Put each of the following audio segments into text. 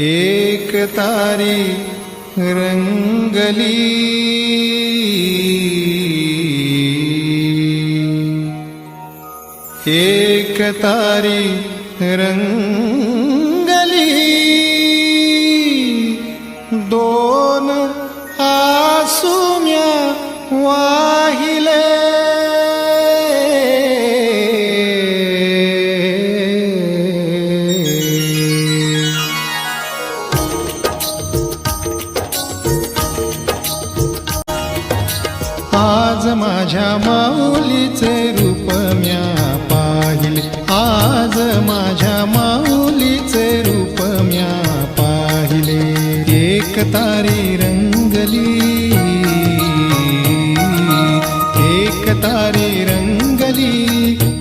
एक तारी रंगली, एक तारी रंगली, दोन आसुम्या वाहिले, आज माझ्या माऊलीचे रूप म्या पाहिले, आज माझ्या माऊलीचे रूप म्या पाहिले. एक तारी रंगली, एक तारी रंगली,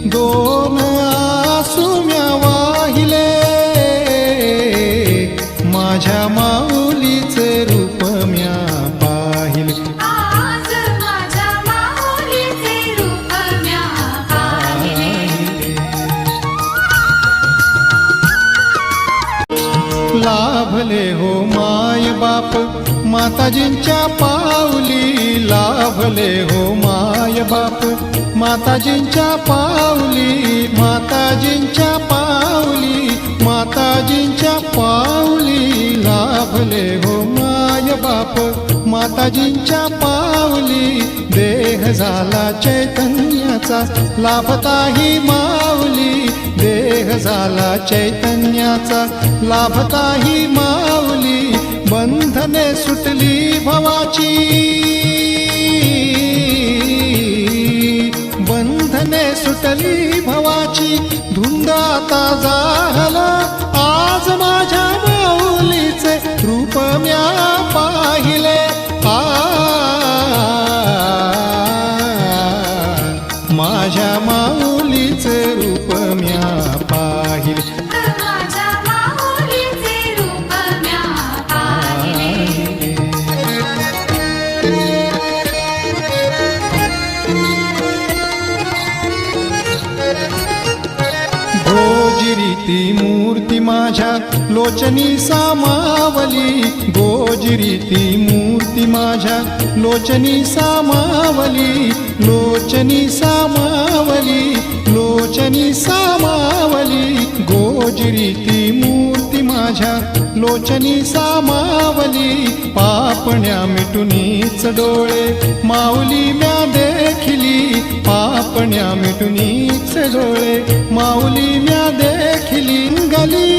दोन आसू म्या वाहिले, माझ्या माऊलीचे रूप म्या पाहिले. लाभले हो माय बाप माताजींच्या पावली, लाभले हो माय बाप माताजींच्या पावली, माताजींच्या पावली, माताजींच्या पावली. लाभले हो माय बाप माताजींच्या पावली, देह झाला चैतन्याचा लाभताही माऊली, देह झाला चैतन्याचा लाभताही माऊली. बंधने सुटली भवाची, बंधने सुटली भवाची, धुंद आता झाला, आज माझ्या माऊलीचे रूप म्या पाहिले. माझ्या माऊलीचे रूप म्या पाहिले. गोजिरी ती मूर्ती माझ्या लोचनी सामावली, गोजिरी ती मूर्ती माझ्या लोचनी सामावली, लोचनी सामावली, लोचनी सामावली. गोजिरी ती मूर्ती माझ्या लोचनी सामावली, पापण्या मिटुनीच डोळे माऊली म्या देखिली, पापण्या मिटुनीच डोळे माऊली म्या देखिली. गली